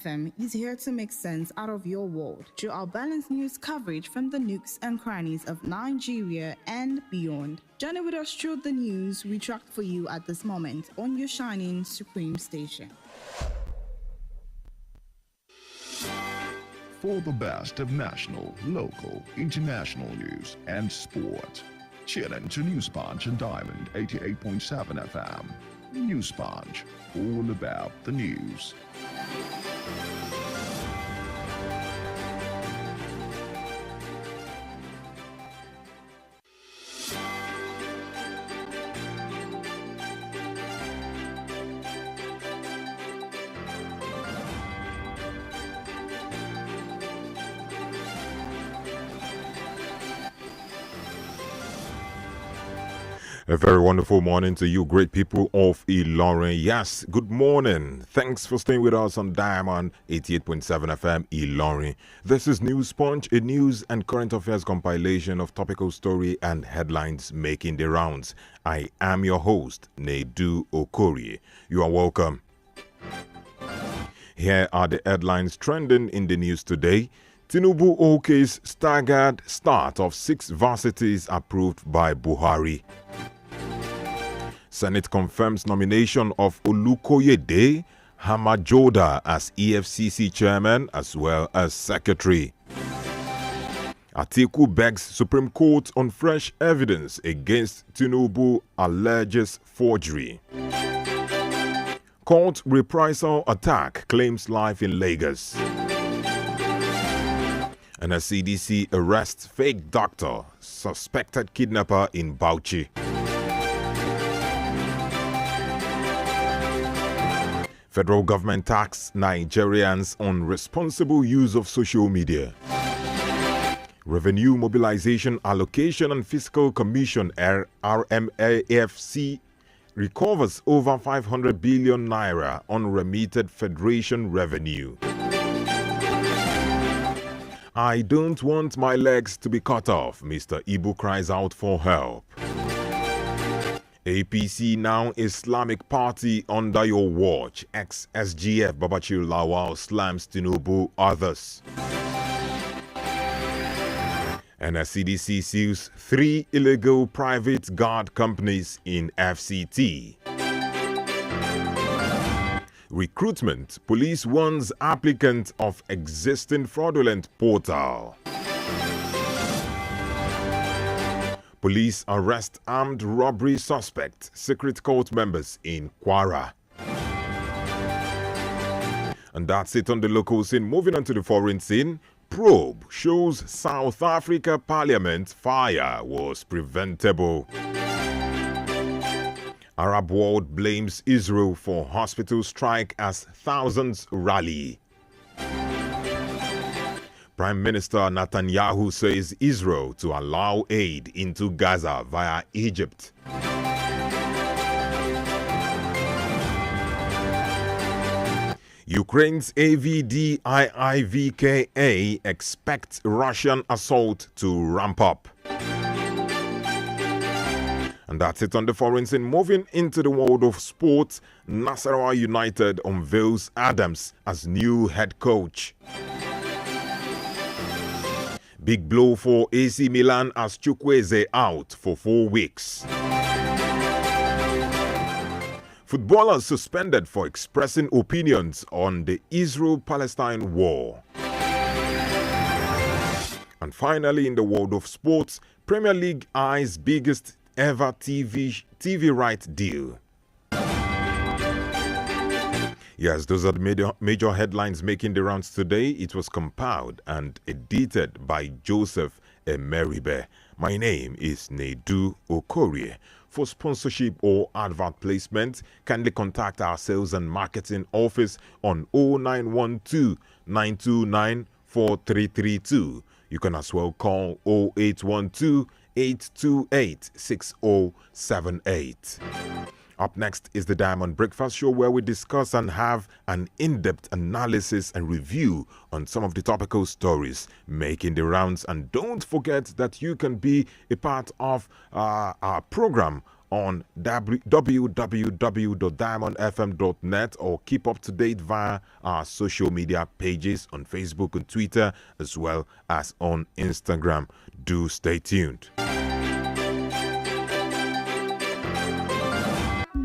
FM is here to make sense out of your world through our balanced news coverage from the nooks and crannies of Nigeria and beyond. Journey with us through the news we tracked for you at this moment on your shining Supreme station. For the best of national, local, international news and sport, tune in to News Punch and Diamond 88.7 FM. News Punch, all about the news. A very wonderful morning to you, great people of Ilorin. Yes, good morning. Thanks for staying with us on Diamond 88.7 FM Ilorin. This is News Punch, a news and current affairs compilation of topical story and headlines making the rounds. I am your host, Nedu Okorie. You are welcome. Here are the headlines trending in the news today. Tinubu OK's staggered start of 6 varsities approved by Buhari. Senate confirms nomination of Olukoyede Hamajoda as EFCC chairman as well as secretary. Atiku begs Supreme Court on fresh evidence against Tinubu alleges forgery. Court reprisal attack claims life in Lagos. And a CDC arrests fake doctor, suspected kidnapper in Bauchi. Federal government tax Nigerians on responsible use of social media. Revenue Mobilization Allocation and Fiscal Commission RMAFC recovers over 500 billion naira unremitted Federation revenue. I don't want my legs to be cut off, Mr. Ibu cries out for help. APC now Islamic Party under your watch. Ex-SGF Babachir Lawal slams Tinubu others. And a CDC seals 3 illegal private guard companies in FCT. Recruitment. Police warns applicant of existing fraudulent portal. Police arrest armed robbery suspect, secret cult members in Kwara. And that's it on the local scene. Moving on to the foreign scene. Probe shows South Africa Parliament fire was preventable. Arab world blames Israel for hospital strike as thousands rally. Prime Minister Netanyahu says Israel to allow aid into Gaza via Egypt. Ukraine's AVDIIVKA expects Russian assault to ramp up. And that's it on the foreign scene. Moving into the world of sports, Nasarawa United unveils Adams as new head coach. Big blow for AC Milan as Chukwueze out for 4 weeks. Footballers suspended for expressing opinions on the Israel-Palestine war. And finally, in the world of sports, Premier League eyes biggest ever TV right deal. Yes, those are the major headlines making the rounds today. It was compiled and edited by Joseph Emeribe. My name is Nedu Okorie. For sponsorship or advert placement, kindly contact our sales and marketing office on 0912 929 4332. You can as well call 0812 828 6078. Up next is the Diamond Breakfast Show, where we discuss and have an in-depth analysis and review on some of the topical stories making the rounds. And don't forget that you can be a part of our program on www.diamondfm.net or keep up to date via our social media pages on Facebook and Twitter as well as on Instagram. Do stay tuned.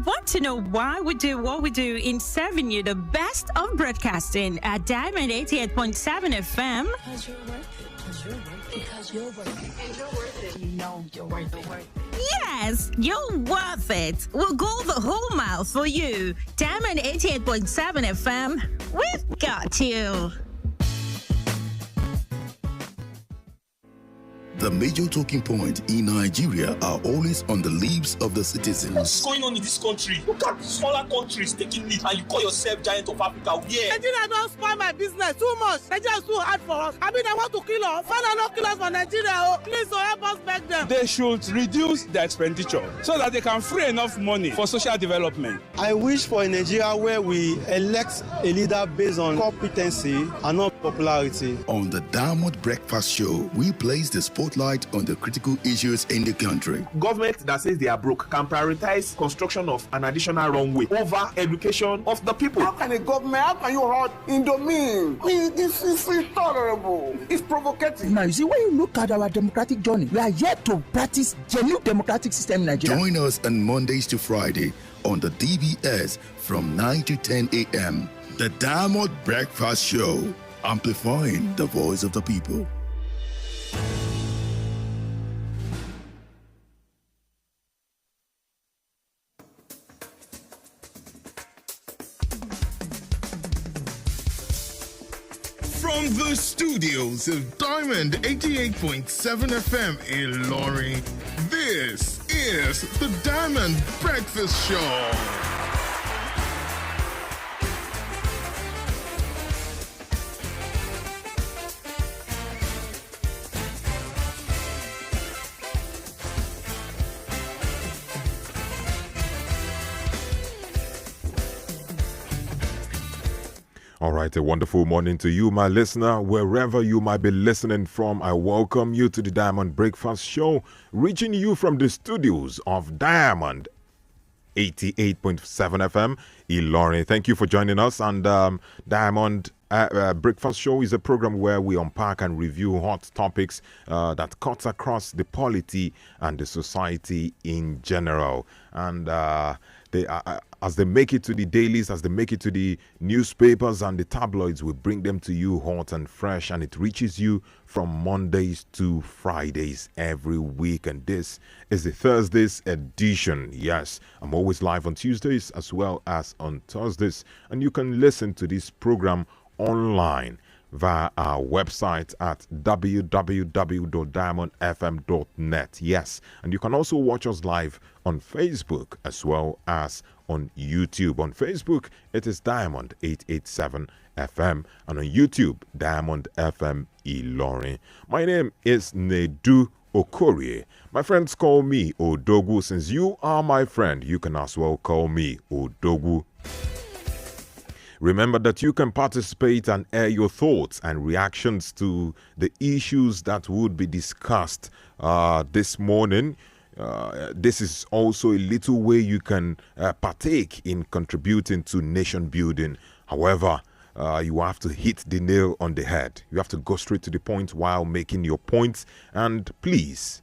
Want to know why we do what we do in serving you the best of broadcasting at Diamond 88.7 FM? Because you're worth it. Because you're worth it. Because you're worth it. And you're worth it. You know you're worth it. Yes, you're worth it. We'll go the whole mile for you. Diamond 88.7 FM. We've got you. The major talking points in Nigeria are always on the lips of the citizens. What's going on in this country? Look at smaller countries taking lead and you call yourself giant of Africa. Yeah. Nigeria don't spoil my business too much. Nigeria is too hard for us. I mean, I want to kill us. Father, not kill us for Nigeria. Oh, please, help us beg them. They should reduce their expenditure so that they can free enough money for social development. I wish for a Nigeria where we elect a leader based on competency and not popularity. On the Diamond Breakfast Show, we place the spotlight on the critical issues in the country. Government that says they are broke can prioritize construction of an additional runway over education of the people. How can a government, how can you hold in domain? This is intolerable. It's provocative. Now, you see, when you look at our democratic journey, we are yet to practice genuine democratic system in Nigeria. Join us on Mondays to Friday on the DBS from 9 to 10 a.m. The Diamond Breakfast Show, amplifying the voice of the people. From the studios of Diamond 88.7 FM in Ilorin, this is the Diamond Breakfast Show. All right, a wonderful morning to you, my listener. Wherever you might be listening from, I welcome you to the Diamond Breakfast Show, reaching you from the studios of Diamond 88.7 FM, Ilorin. Thank you for joining us. And Diamond Breakfast Show is a program where we unpack and review hot topics that cuts across the polity and the society in general. And as they make it to the dailies, as they make it to the newspapers and the tabloids, we bring them to you hot and fresh, and it reaches you from Mondays to Fridays every week. And this is the Thursdays edition. Yes, I'm always live on Tuesdays as well as on Thursdays, and you can listen to this program online via our website at www.diamondfm.net. Yes, and you can also watch us live on Facebook as well as on YouTube. On Facebook, it is Diamond 887 FM, and on YouTube, Diamond FM Ilorin. My name is Nedu Okorie. My friends call me Odogu. Since you are my friend, you can as well call me Odogu. Remember that you can participate and air your thoughts and reactions to the issues that would be discussed this morning. This is also a little way you can partake in contributing to nation building. However, you have to hit the nail on the head. You have to go straight to the point while making your points. And please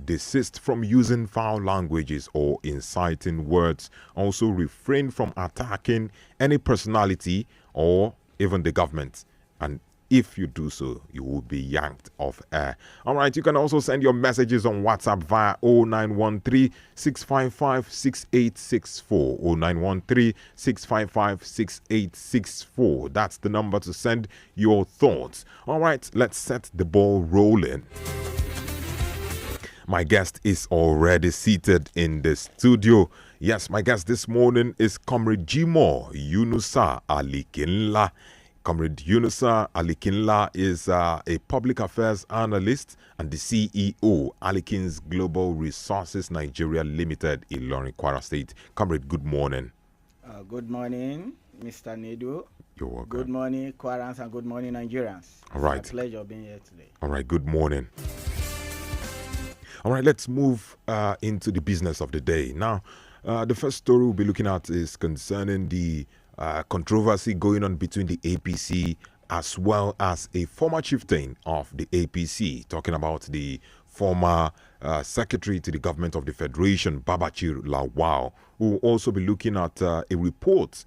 desist from using foul languages or inciting words. Also refrain from attacking any personality or even the government. And if you do so, you will be yanked off air. All right, you can also send your messages on WhatsApp via 0913-655-6864. 0913-655-6864. That's the number to send your thoughts. All right, let's set the ball rolling. My guest is already seated in the studio. Yes, my guest this morning is Comrade Jimoh Yunusa Alikinla. Comrade Yunusa Alikinla is a public affairs analyst and the CEO, Alikins Global Resources Nigeria Limited, Ilorin, Kwara State. Comrade, good morning. Good morning, Mr. Nedu. You're welcome. Good morning, Kwarans, and good morning, Nigerians. All right. It's a pleasure being here today. All right, good morning. All right, let's move into the business of the day. Now, the first story we'll be looking at is concerning the controversy going on between the APC as well as a former chieftain of the APC, talking about the former secretary to the government of the Federation, Babachir Lawal, who will also be looking at a report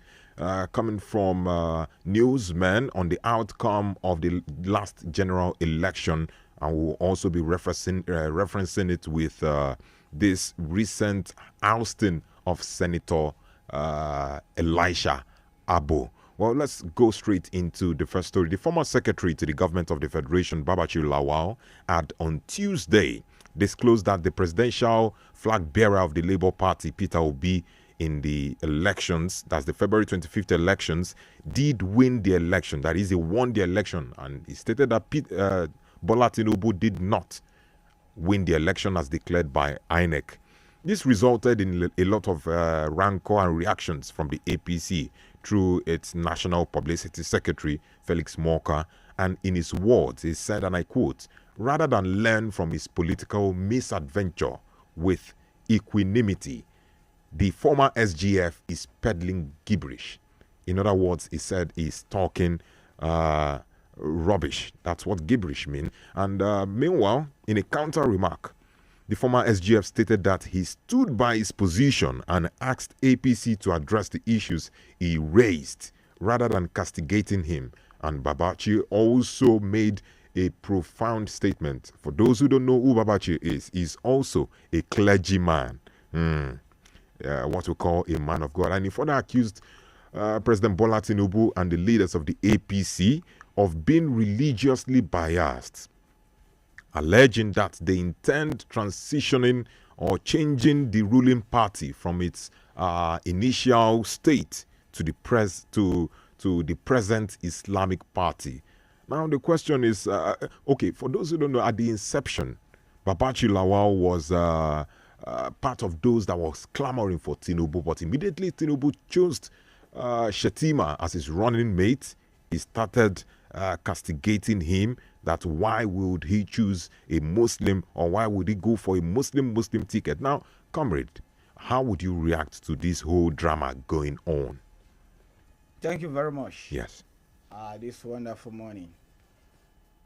coming from newsmen on the outcome of the last general election, and we'll also be referencing it with this recent ousting of Senator Elisha Abo. Well, let's go straight into the first story. The former secretary to the government of the Federation, Babachir Lawal, had on Tuesday disclosed that the presidential flag bearer of the Labour Party, Peter Obi, in the elections, that's the February 25th elections, did win the election. That is, he won the election. And he stated that Bola Tinubu did not win the election as declared by INEC. This resulted in a lot of rancor and reactions from the APC through its National Publicity Secretary, Felix Morka. And in his words, he said, and I quote, "Rather than learn from his political misadventure with equanimity, the former SGF is peddling gibberish." In other words, he said he's talking rubbish. That's what gibberish means. And meanwhile, in a counter remark, the former SGF stated that he stood by his position and asked APC to address the issues he raised rather than castigating him. And Babachir also made a profound statement. For those who don't know who Babachir is, he's also a clergyman. What we call a man of God. And he further accused President Bola Tinubu and the leaders of the APC of being religiously biased, alleging that they intend transitioning or changing the ruling party from its initial state to the present Islamic party. Now the question is, okay, for those who don't know, at the inception, Babachir Lawal was part of those that was clamoring for Tinubu, but immediately Tinubu chose Shetima as his running mate. He started castigating him, that why would he choose a Muslim, or why would he go for a Muslim ticket. Now, comrade, how would you react to this whole drama going on? Thank you very much. Yes. This wonderful morning.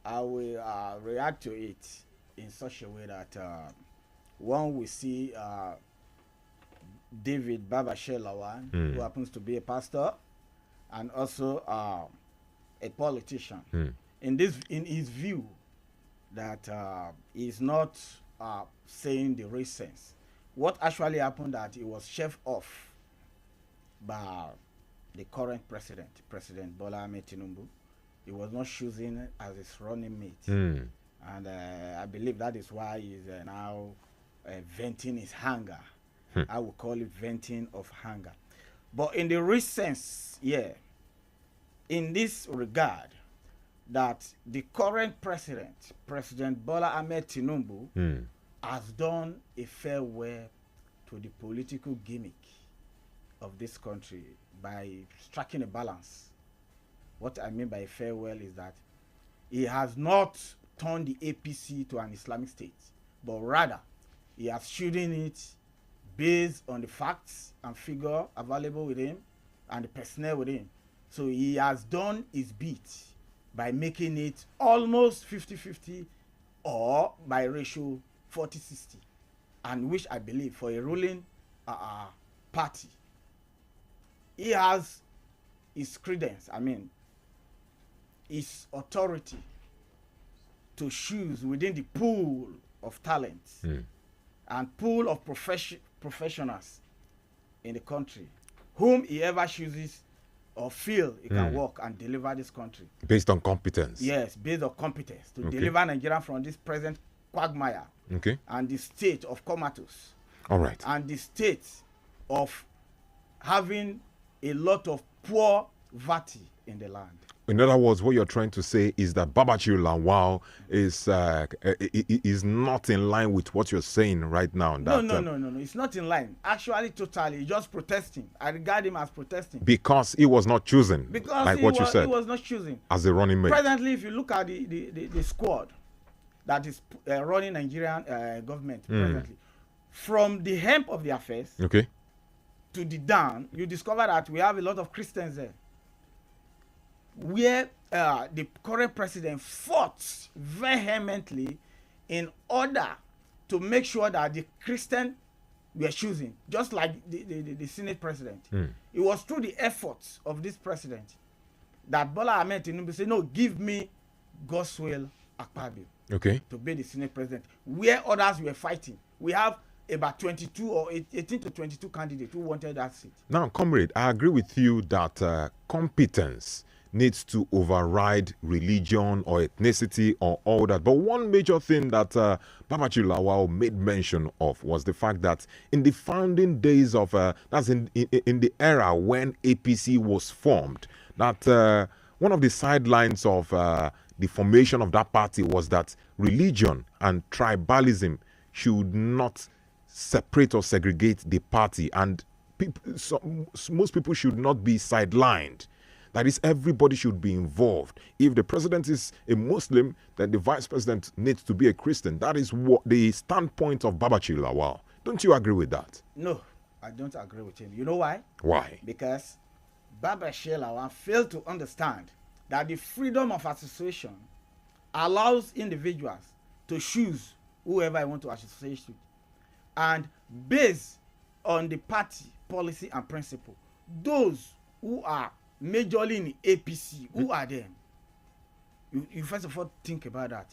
I will react to it in such a way that one will see David Babachir Lawal, who happens to be a pastor and also a politician. In his view, that he's not saying the real sense. What actually happened that he was shelved off by the current president, President Bola Ahmed Tinubu. He was not choosing as his running mate. And I believe that is why he's now venting his anger. I would call it venting of anger. But in the real sense, in this regard, that the current president, President Bola Ahmed Tinubu, has done a farewell to the political gimmick of this country by striking a balance. What I mean by a farewell is that he has not turned the APC to an Islamic state, but rather he has shooting it based on the facts and figure available with him and the personnel with him. So he has done his bit by making it almost 50-50 or by ratio 40-60, and which I believe for a ruling party, he has his credence, his authority to choose within the pool of talents and pool of professionals in the country whom he ever chooses or feel he can work and deliver this country. Based on competence? Yes, based on competence to deliver Nigeria from this present quagmire and the state of comatose. All right. And the state of having a lot of poor vati in the land. In other words, what you're trying to say is that Babachir Lawal is not in line with what you're saying right now. No. It's not in line. Actually, totally, just protesting. I regard him as protesting. Because he was not chosen. Because like you said. He was not choosing. As a running mate. Presently, if you look at the squad, that is running Nigerian government presently, from the hem of the affairs to the down, you discover that we have a lot of Christians there, where the current president fought vehemently in order to make sure that the Christian were choosing, just like the Senate president. It was through the efforts of this president that Bola Ahmed Tinubu said, no, give me Godswill Akpabio to be the Senate president, where others were fighting. We have about 22 or 18 to 22 candidates who wanted that seat. Now, comrade, I agree with you that competence needs to override religion or ethnicity or all that. But one major thing that Babachir Lawal made mention of was the fact that in the founding days of, that's in the era when APC was formed, that one of the sidelines of the formation of that party was that religion and tribalism should not separate or segregate the party, and most people should not be sidelined. That is, everybody should be involved. If the president is a Muslim, then the vice president needs to be a Christian. That is what the standpoint of Babachir Lawal. Don't you agree with that? No, I don't agree with him. You know why? Why? Because Babachir Lawal failed to understand that the freedom of association allows individuals to choose whoever I want to associate with, and based on the party policy and principle, those who are majorly in the APC, who are them? You first of all think about that.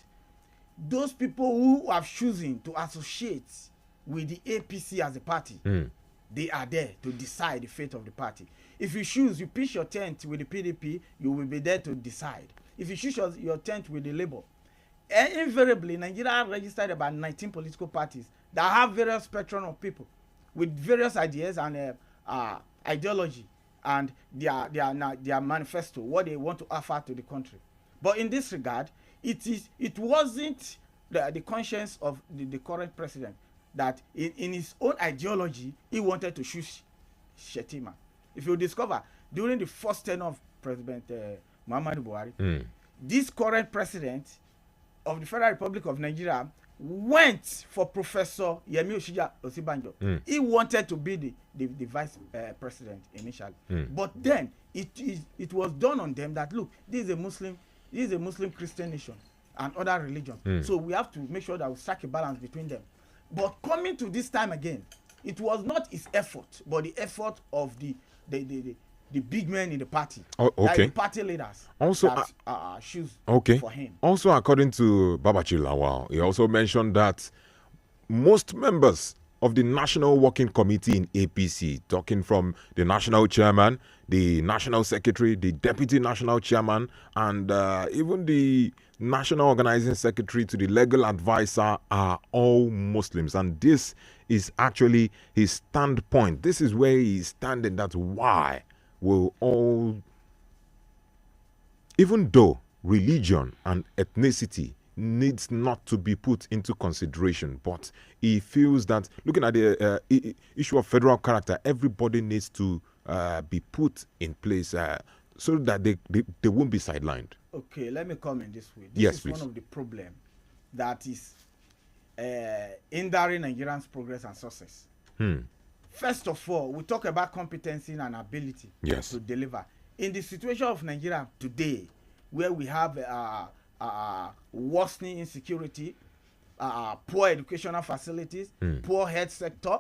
Those people who have chosen to associate with the APC as a party, they are there to decide the fate of the party. If you choose, you pitch your tent with the PDP, you will be there to decide. If you choose your tent with the Labour, invariably, Nigeria registered about 19 political parties that have various spectrum of people with various ideas and ideology and their manifesto, what they want to offer to the country. But in this regard, it wasn't the conscience of the current president that in his own ideology, he wanted to choose Shetima. If you discover, during the first term of President Muhammadu Buhari, this current president of the Federal Republic of Nigeria went for Professor Yemi Osibanjo. He wanted to be the vice president initially. But then it was done on them that, look, this is a Muslim Christian nation and other religions. So we have to make sure that we strike a balance between them. But coming to this time again, it was not his effort, but the effort of the big men in the party, like the party leaders, also choose for him. Also, according to Babachir Lawal, he also mentioned that most members of the National Working Committee in APC, talking from the national chairman, the national secretary, the deputy national chairman, and even the national organizing secretary to the legal advisor, are all Muslims. And this is actually his standpoint. This is where he is standing. That's why will all, even though religion and ethnicity needs not to be put into consideration, but he feels that looking at the issue of federal character, everybody needs to be put in place so that they won't be sidelined. Okay, let me come in this way. This is please. One of the problems that is hindering Nigerians' progress and success. First of all, we talk about competency and ability to deliver. In the situation of Nigeria today, where we have worsening insecurity, poor educational facilities, poor health sector,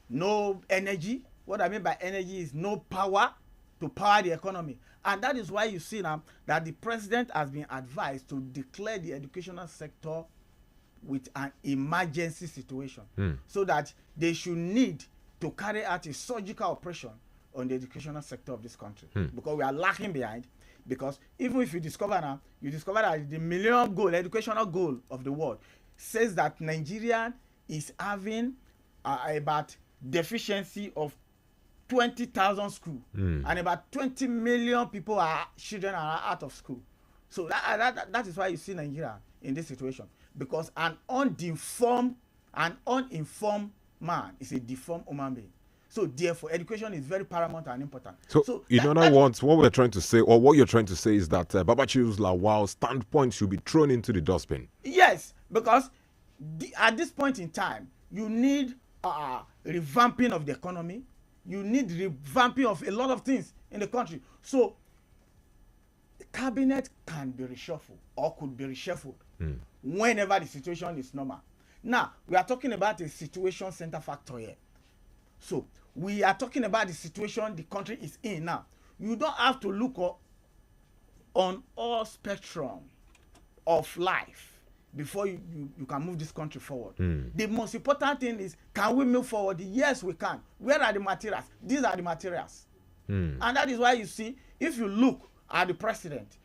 no energy. What I mean by energy is no power to power the economy. And that is why you see now that the president has been advised to declare the educational sector with an emergency situation, so that they should need to carry out a surgical operation on the educational sector of this country, because we are lacking behind. Because even if you discover now, you discover that the millennium goal, educational goal of the world, says that Nigeria is having about deficiency of 20,000 schools, and about 20 million children are out of school. So that is why you see Nigeria in this situation, because an uninformed man is a deformed human being. So therefore, education is very paramount and important. So in other words, what we're trying to say, or what you're trying to say, is that Babachir Lawal's standpoint should be thrown into the dustbin. Yes, Because at this point in time, you need revamping of the economy. You need revamping of a lot of things in the country. So the cabinet can be reshuffled or could be reshuffled whenever the situation is normal. Now, we are talking about a situation center factor here. So we are talking about the situation the country is in now. You don't have to look on all spectrum of life before you can move this country forward. The most important thing is, can we move forward? Yes, we can. Where are the materials? These are the materials. And that is why you see, if you look at the president,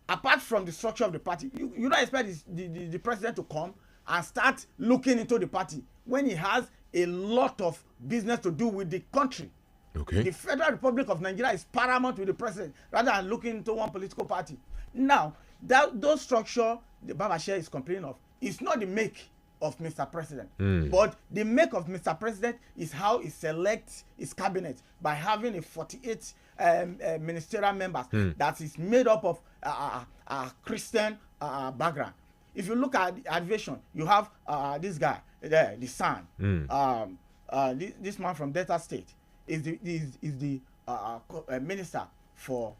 apart from the structure of the party, you don't expect the president to come and start looking into the party when he has a lot of business to do with the country. Okay. The Federal Republic of Nigeria is paramount with the president rather than looking into one political party. Now, those structure the Babashir is complaining of is not the make of Mr. President, but the make of Mr. President is how he selects his cabinet by having a 48 ministerial members that is made up of Christian background. If you look at the aviation, you have this guy there, the son. This man from Delta State is the minister for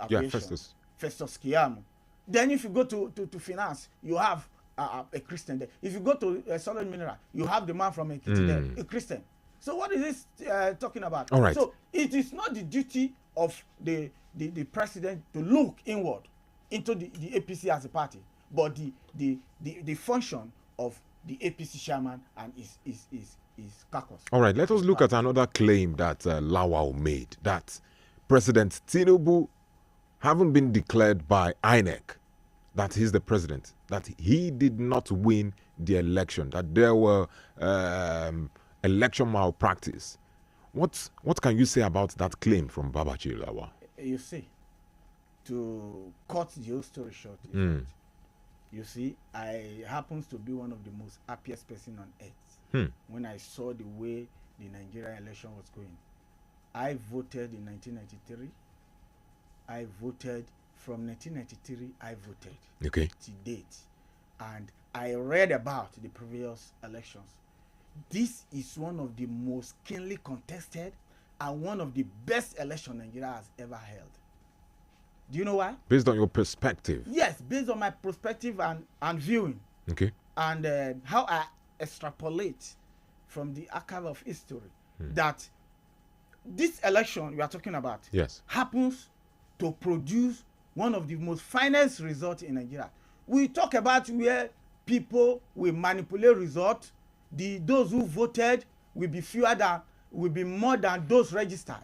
aviation. Festus Keyamo. Then if you go to finance, you have a Christian there. If you go to solid mineral, you have the man from Ekiti there, a Christian. So what is this talking about? All right. So it is not the duty of the president to look inward into the APC as a party, but the function of the APC chairman and his caucus. All right, let us look at another claim that Lawal made, that President Tinubu haven't been declared by INEC that he's the president, that he did not win the election, that there were election malpractice. What can you say about that claim from Babachir Lawal? You see, to cut the whole story short, you see, I happens to be one of the most happiest person on earth when I saw the way the Nigerian election was going. I voted in 1993. I voted from 1993. I voted to date, and I read about the previous elections. This is one of the most keenly contested and one of the best elections Nigeria has ever held. Do you know why? Based on your perspective. Yes, based on my perspective and viewing. Okay. And how I extrapolate from the archive of history that this election you are talking about happens to produce one of the most finest results in Nigeria. We talk about where people will manipulate results. Those who voted will be more than those registered.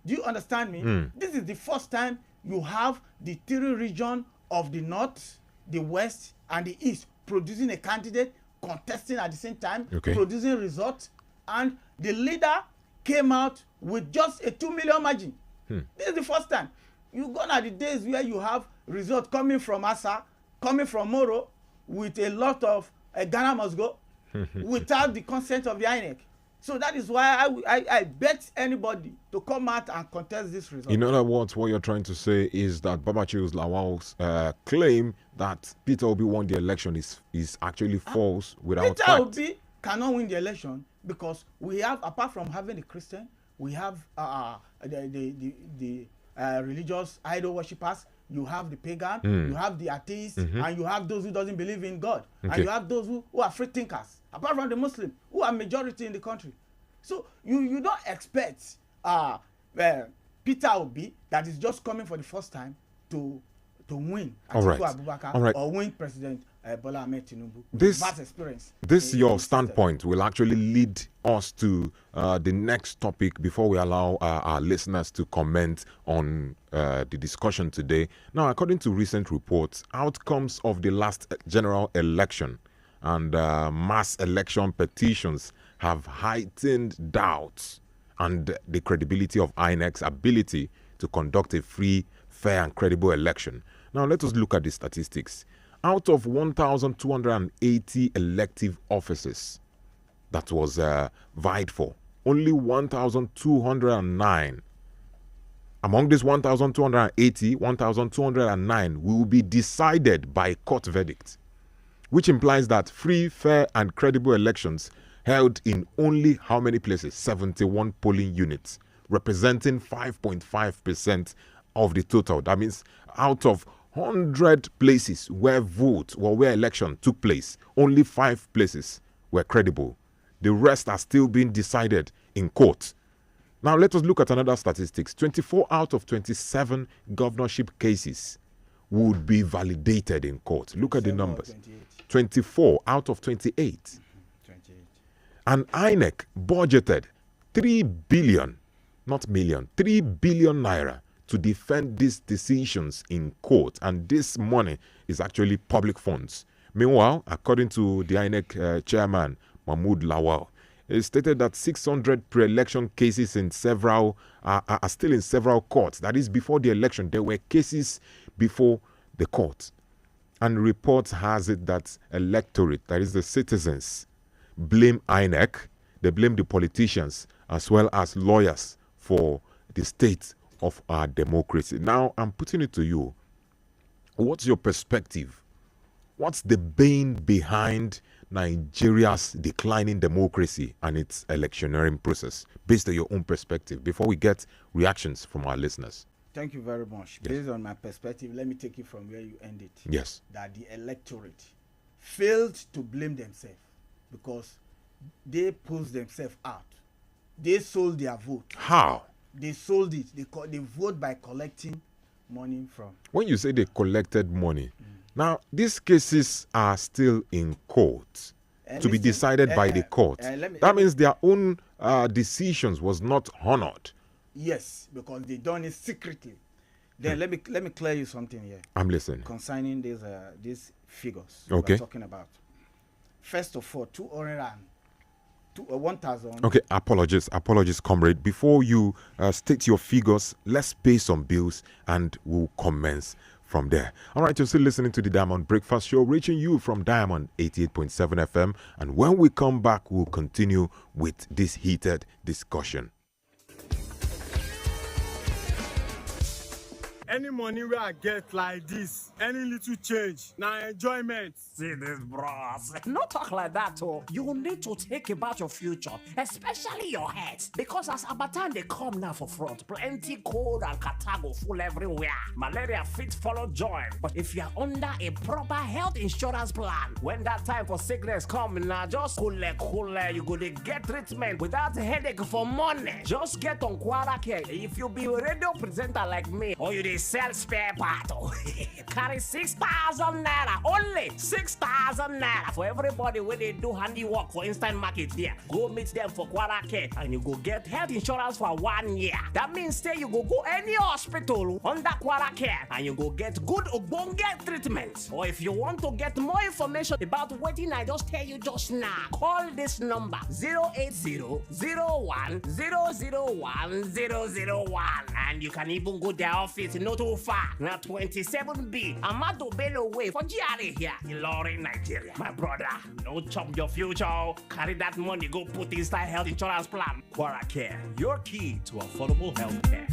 Do you understand me? This is the first time you have the three regions of the north, the west, and the east producing a candidate, contesting at the same time, producing results, and the leader came out with just a 2 million margin. This is the first time. You gone are the days where you have results coming from Asa, coming from Moro, with a lot of Ghana must go, without the consent of the INEC. So that is why I bet anybody to come out and contest this result. In other words, what you're trying to say is that Babachir Lawal's claim that Peter Obi won the election is actually false without Peter fact. Obi cannot win the election because we have, apart from having the Christian, we have the religious idol worshippers. You have the pagan, you have the atheist, and you have those who doesn't believe in God, and you have those who are free thinkers. Apart from the Muslim, who are majority in the country. So you don't expect Peter Obi that is just coming for the first time to win Atiku Abubakar or win President Bola Ahmed Tinubu. Vast experience. This your standpoint will actually lead us to the next topic before we allow our listeners to comment on the discussion today. Now, according to recent reports, outcomes of the last general election and mass election petitions have heightened doubts and the credibility of INEC's ability to conduct a free, fair and credible election. Now let us look at the statistics. Out of 1,280 elective offices that was vied for, only 1,209. Among these 1,280, 1,209 will be decided by court verdict. which implies that free, fair, and credible elections held in only how many places? 71 polling units, representing 5.5% of the total. That means out of 100 places where vote or where election took place, only 5 places were credible. The rest are still being decided in court. Now let us look at another statistics. 24 out of 27 governorship cases would be validated in court. Look at the numbers. 24 out of 28. And INEC budgeted 3 billion, not million, 3 billion naira to defend these decisions in court. And this money is actually public funds. Meanwhile, according to the INEC chairman, Mahmoud Lawal, it stated that 600 pre-election cases in several are still in several courts. That is, before the election, there were cases before the court. And reports has it that electorate, that is the citizens, blame INEC, they blame the politicians as well as lawyers for the state of our democracy. Now, I'm putting it to you. What's your perspective? What's the bane behind Nigeria's declining democracy and its electioneering process, based on your own perspective, before we get reactions from our listeners? Thank you very much. Yes. Based on my perspective, let me take it from where you ended. Yes. That the electorate failed to blame themselves because they pushed themselves out. They sold their vote. How? They sold it. They vote by collecting money from. When you say they collected money, now these cases are still in court to be decided by the court. That means their own decisions was not honored. Yes, because they done it secretly. Then let me clear you something here. I'm listening. Concerning these figures we're talking about. First of all, 1,000. Okay, apologies, comrade. Before you state your figures, let's pay some bills and we'll commence from there. All right, you're still listening to the Diamond Breakfast Show, reaching you from Diamond 88.7 FM. And when we come back, we'll continue with this heated discussion. Any money where I get like this, any little change, now enjoyment. See this, bros. Not talk like that, oh. You need to think about your future, especially your health. Because as Abatan they come now for front, plenty cold and catarrh full everywhere. Malaria fit follow join. But if you are under a proper health insurance plan, when that time for sickness come now, just cool, you go to get treatment without headache for money. Just get on Okorie. If you be a radio presenter like me, or you sell spare part, carry 6,000 naira, only 6,000 naira for everybody when they do handiwork for instant market there. Go meet them for Okorie and you go get health insurance for 1 year. That means say you go any hospital under Okorie and you go get good ogbonge treatment. Or if you want to get more information about what I just tell you just now, call this number 080-01-001-001 and you can even go to their office not too far. Now 27B Amado Bello way for GRA here in Lorraine, Nigeria. My brother, no chop your future. Carry that money, go put inside health insurance plan. Okorie, your key to affordable health care.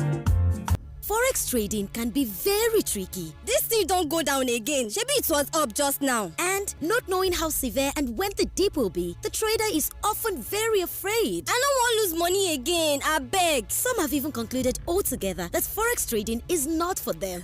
Forex trading can be very tricky. This thing don't go down again. Maybe it was up just now. And not knowing how severe and when the dip will be, the trader is often very afraid. I don't want to lose money again, I beg. Some have even concluded altogether that Forex trading is not for them.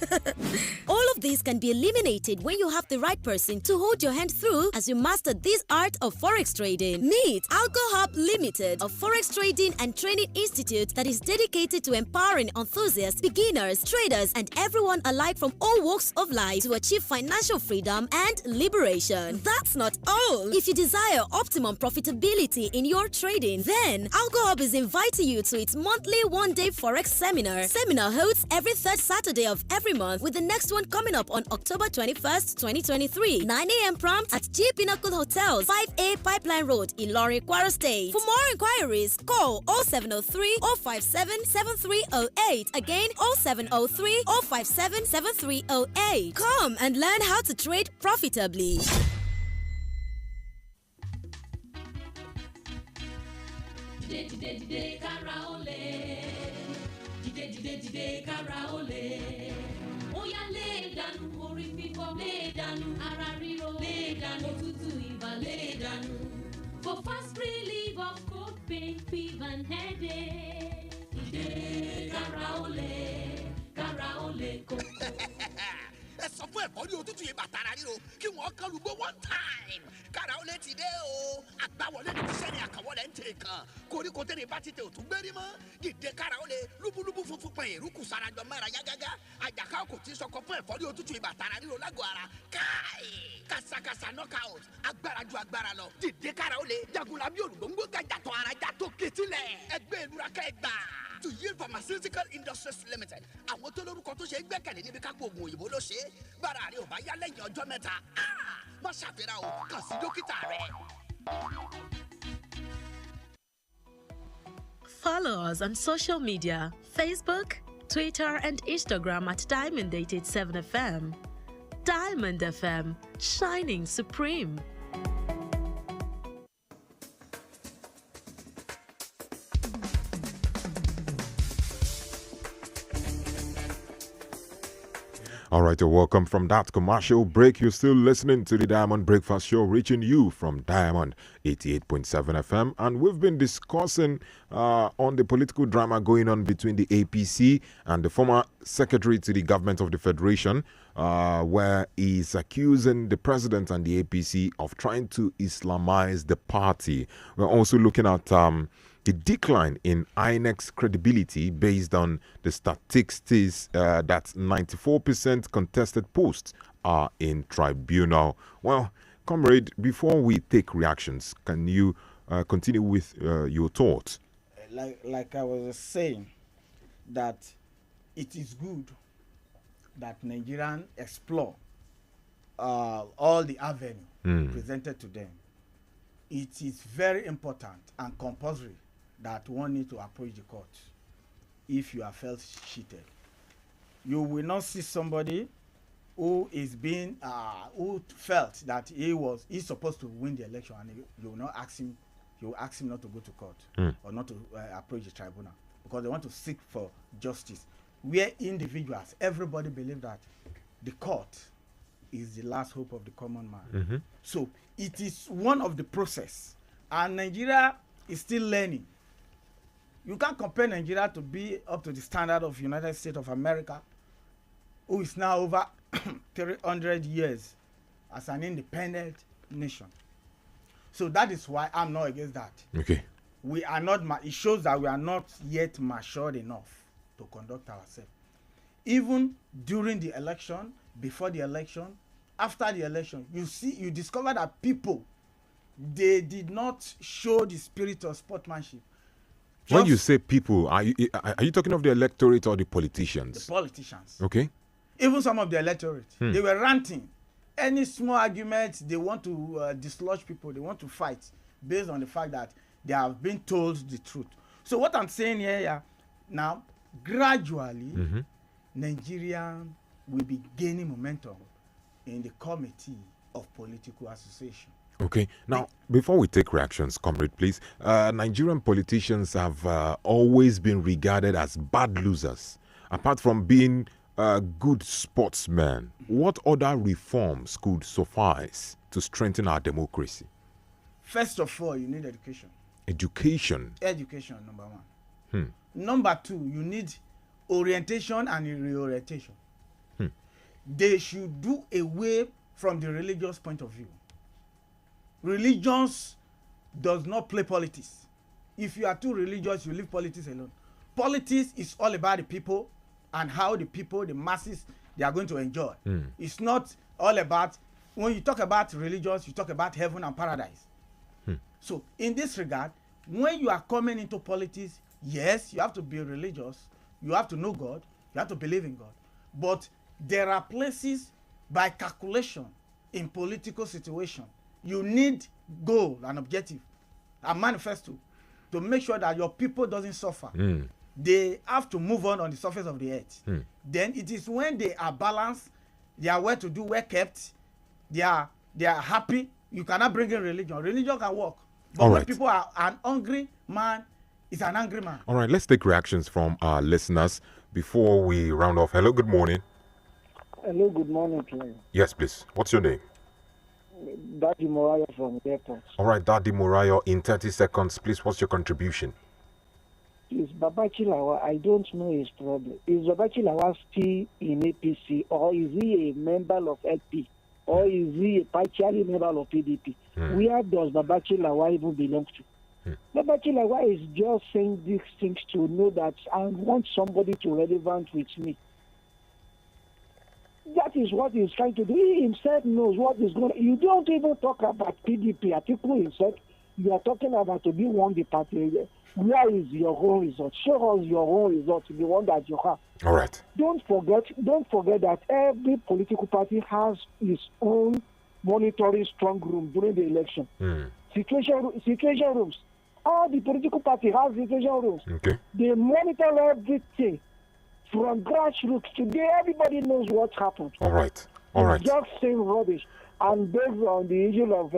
All of this can be eliminated when you have the right person to hold your hand through as you master this art of Forex trading. Meet Alcohol Limited, a Forex Trading and Training Institute that is dedicated to empowering enthusiasts, beginners, traders, and everyone alike from all walks of life to achieve financial freedom and liberation. That's not all. If you desire optimum profitability in your trading, then Alcohub is inviting you to its monthly one-day Forex seminar. Seminar holds every third Saturday of every month, with the next one coming up on October 21st, 2023, 9 a.m. prompt at G Pinnacle Hotels, 5A Pipeline Road, Ilorin, Kwara State. For more inquiries, call 0703 057 7308. Again, 0703 057 7308. Come and learn how to trade profitably. Kára ó lè. Ó yá lé dànù orí fífọ́, lé dànù ara ríro. lay down, òtútù ibà lay down. For fast relief of cold pain, fever and headache. Ìdè kára ó lè kókó. Ẹ sọ fún ẹ̀fọ́rí òtútù yìí bàtàrà ríro kí wọ́n kán lùgbọ́ one time. Kára ó lè ti dé o. Àgbáwọlé ní iṣẹ́ ni àkàwọlé ń tè kan. Koríko tẹ́lẹ̀ bá ti tẹ òtún gbérí mọ́. Dìde kára ó lè lúbúlúbú funfun pẹ̀yìn rúkù sarajọ mẹ́ra yágágá. Àjàká kò tí sọkọ fún ẹ̀fọ́rí òtútù yìí bàtàrà ríro lágọ̀ọ́ ara. Káì! Kàsàkàsà knockout. Agbára ju agbára lọ. Dìde kára ó lè jagunla bí olùgbòǹgbò gàjàtọ̀ ara já tó ketílẹ̀. Ẹgbẹ́ ìlúra kẹgbà. To Yield Pharmaceutical Industries Limited. Àwọn tó lórúkọ tó ṣe é gbẹ́kẹ̀lé níbi kápò oògùn òyìnbó ló ṣe é. Bára rẹ̀ ò bá yá lẹ́yìn ọjọ́ mẹ́ta. Má ṣàfihàn o, kàn sí dókítà rẹ̀. Follow us on social media, Facebook, Twitter and Instagram at Diamond 887 FM. Diamond FM, shining supreme. All right, welcome from that commercial break. You're still listening to the Diamond Breakfast Show, reaching you from Diamond 88.7 FM. And we've been discussing on the political drama going on between the APC and the former secretary to the government of the Federation, where he's accusing the president and the APC of trying to Islamize the party. We're also looking at the decline in INEC's credibility based on the statistics that 94% contested posts are in tribunal. Well, comrade, before we take reactions, can you continue with your thoughts? Like I was saying, that it is good that Nigerians explore all the avenues presented to them. It is very important and compulsory that one need to approach the court if you are felt cheated. You will not see somebody who is being who felt that he's supposed to win the election, and you will not ask him. You will ask him not to go to court or not to approach the tribunal, because they want to seek for justice. Where individuals, everybody believe that the court is the last hope of the common man. So it is one of the process, and Nigeria is still learning. You can't compare Nigeria to be up to the standard of United States of America, who is now over 300 years as an independent nation. So that is why I'm not against that. Okay. We are not. It shows that we are not yet matured enough to conduct ourselves. Even during the election, before the election, after the election, you discover that people, they did not show the spirit of sportsmanship. When you say people, are you talking of the electorate or the politicians? The politicians. Okay. Even some of the electorate. They were ranting. Any small argument, they want to dislodge people. They want to fight based on the fact that they have been told the truth. So what I'm saying here now, gradually, Nigeria will be gaining momentum in the Committee of Political Association. Okay. Now, before we take reactions, comrade, please, Nigerian politicians have always been regarded as bad losers. Apart from being good sportsmen, what other reforms could suffice to strengthen our democracy? First of all, you need education. Education? Education, number one. Number two, you need orientation and reorientation. They should do away from the religious point of view. Religions does not play politics. If you are too religious, you leave politics alone. Politics is all about the people and how the people, the masses, they are going to enjoy. It's not all about, when you talk about religions, you talk about heaven and paradise. So in this regard, when you are coming into politics, yes, you have to be religious, you have to know God, you have to believe in God. But there are places by calculation in political situation, you need goal and objective and manifesto to make sure that your people doesn't suffer. They have to move on the surface of the earth. Then it is when they are balanced, they are well to do, well kept, they are happy. You cannot bring in religion. Religion can work. But when people are an hungry man, is an angry man. All right, let's take reactions from our listeners before we round off. Hello, good morning. Hello, good morning, please. Yes, please. What's your name? Daddy Morayo from the airport. All right, Daddy Morayo, in 30 seconds, please, what's your contribution? Is Babachi Lawa, I don't know his problem. Is Babachi Lawa still in APC, or is he a member of LP, or is he a partially member of PDP? Where does Babachi Lawa even belong to? Babachi Lawa is just saying these things to know that I want somebody to relevant with me. That is what he's trying to do. He himself knows what is going on. You don't even talk about PDP. Atiku himself, you are talking about to be one the party. Where is your own result? Show us your own result, the one that you have. All right. Don't forget that every political party has its own monitoring strong room during the election. Situation rooms. All the political party has situation rooms. Okay. They monitor everything from grassroots. Today, everybody knows what happened. All right. All right. Just saying rubbish. And based on the issue of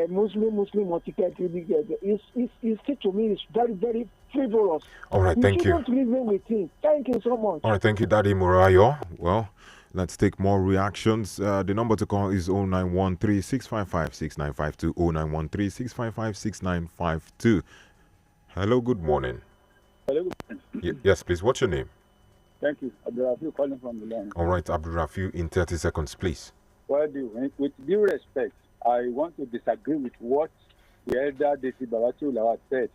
Muslim ticket, it to me is very, very frivolous. All right, thank you. Shouldn't reason with him. Thank you so much. All right, thank you, Daddy Morayo. Well, let's take more reactions. The number to call is 0913 655 6952. 0913 655 6952. Hello, good morning. Hello, good morning. Yes, please. What's your name? Thank you. Abdurrafiu calling from the line. All right, Abdurrafiu, in 30 seconds, please. Well, with due respect, I want to disagree with what the elder Desi Babachi Ulawa said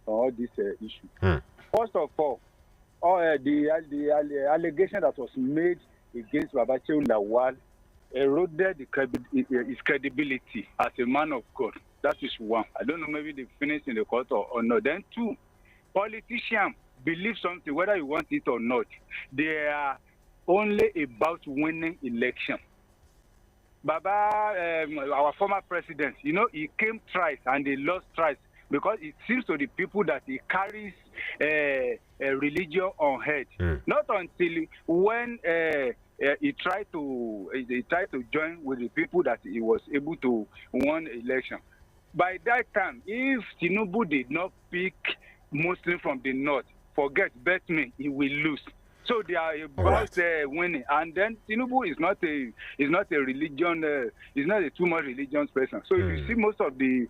on all this issue. First of all, the allegation that was made against Babachi Ulawa eroded his credibility as a man of God. That is one. I don't know, maybe they finished in the court or not. Then two, politicians believe something, whether you want it or not. They are only about winning election. Baba, our former president, he came thrice and he lost thrice because it seems to the people that he carries a religion on head. Not until when he tried to join with the people that he was able to win election. By that time, if Tinubu did not pick Muslim from the north, bet me, he will lose. So they are about winning, and then Tinubu is not a religion, is not a too much religious person. So if you see most of the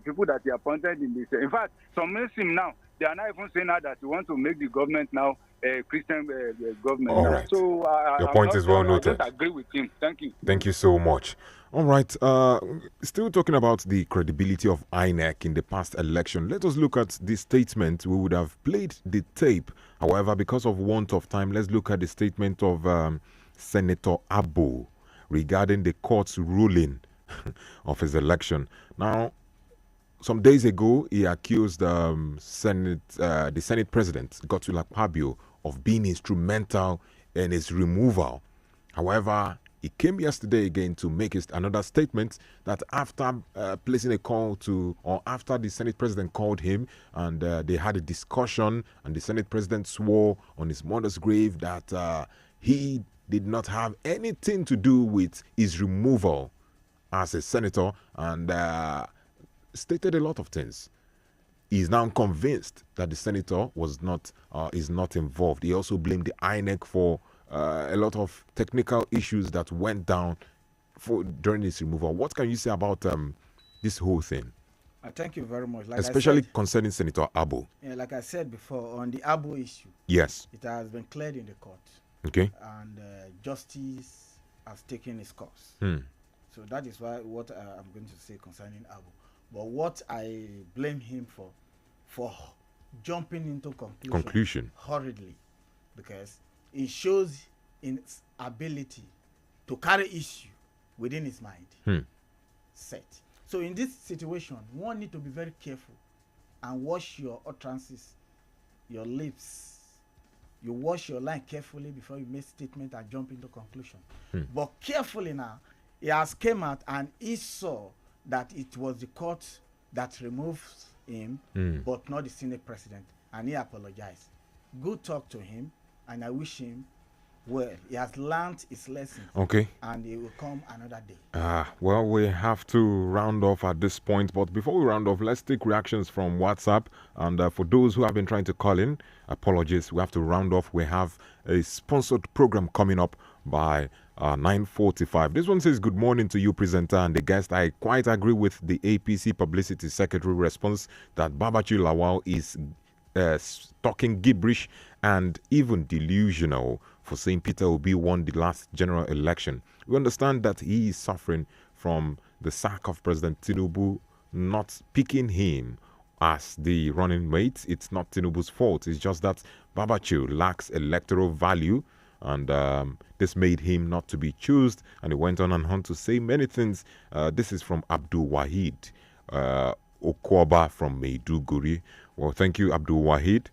people that they appointed in this, in fact, some Muslims now they are not even saying now that we want to make the government now a Christian government. All right. So your point is well noted. I just agree with him. Thank you. Thank you so much. All right. Still talking about the credibility of INEC in the past election. Let us look at the statement. We would have played the tape. However, because of want of time, let's look at the statement of Senator Abo regarding the court's ruling of his election. Now, some days ago, he accused the Senate President, Godswill Akpabio, of being instrumental in his removal. However, he came yesterday again to make another statement that after placing a call to, or after the Senate President called him and they had a discussion and the Senate President swore on his mother's grave that he did not have anything to do with his removal as a senator and stated a lot of things. He is now convinced that the senator is not involved. He also blamed the INEC for a lot of technical issues that went down during this removal. What can you say about this whole thing? Thank you very much. Especially concerning Senator Abo. Yeah, like I said before, on the Abo issue, yes, it has been cleared in the court. Okay. And justice has taken its course. So that is what I'm going to say concerning Abo. But what I blame him for jumping into conclusion hurriedly, because it shows its ability to carry issue within his mind. Set. So in this situation, one need to be very careful and watch your utterances, your lips. You watch your line carefully before you make statement and jump into conclusion. But carefully now, he has came out and he saw that it was the court that removed him, but not the Senate President, and he apologized. Good talk to him, and I wish him well. He has learned his lesson. Okay. And he will come another day. Well, we have to round off at this point, but before we round off, let's take reactions from WhatsApp. And for those who have been trying to call in, apologies, we have to round off. We have a sponsored program coming up by 9:45. This one says, good morning to you, presenter and the guest. I quite agree with the APC Publicity Secretary response that Babachir Lawal is talking gibberish and even delusional for saying Peter Obi won the last general election. We understand that he is suffering from the sack of President Tinubu not picking him as the running mate. It's not Tinubu's fault. It's just that Babachir lacks electoral value, and this made him not to be chosen. And he went on and on to say many things. This is from Abdul Wahid Okoba from Maiduguri. Well, thank you, Abdul Wahid.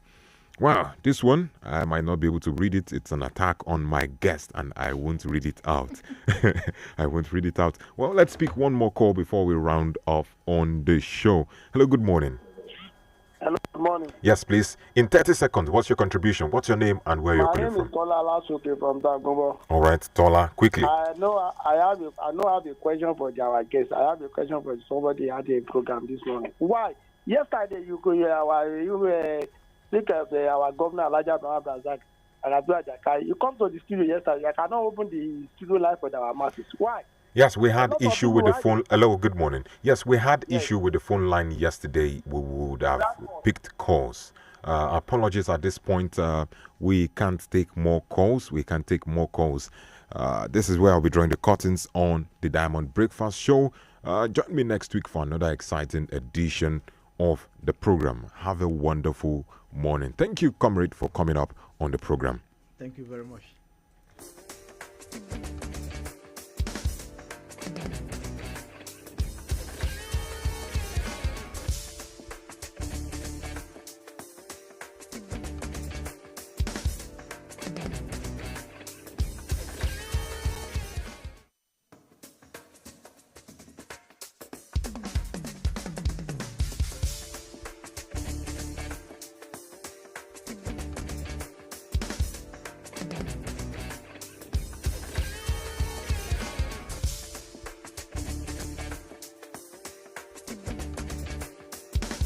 Wow, this one, I might not be able to read it. It's an attack on my guest, and I won't read it out. I won't read it out. Well, let's pick one more call before we round off on the show. Hello, good morning. Hello, good morning. Yes, please. In 30 seconds, what's your contribution? What's your name and where you're calling from? My name is Tola Lasuke from Dagobo. All right, Tola, quickly. I have a question for our guest. I have a question for somebody at the program this morning. Why? Yesterday, you speak of our governor, Elijah Brazak, and Abdul Jakai. You come to the studio yesterday. I cannot open the studio live for our masses. Why? Yes, we had issue with the phone. Hello, good morning. Yes, we had issue with the phone line yesterday. We would have picked calls. Apologies at this point. We can't take more calls. This is where I'll be drawing the curtains on the Diamond Breakfast Show. Join me next week for another exciting edition of the program. Have a wonderful morning. Thank you, comrade, for coming up on the program. Thank you very much.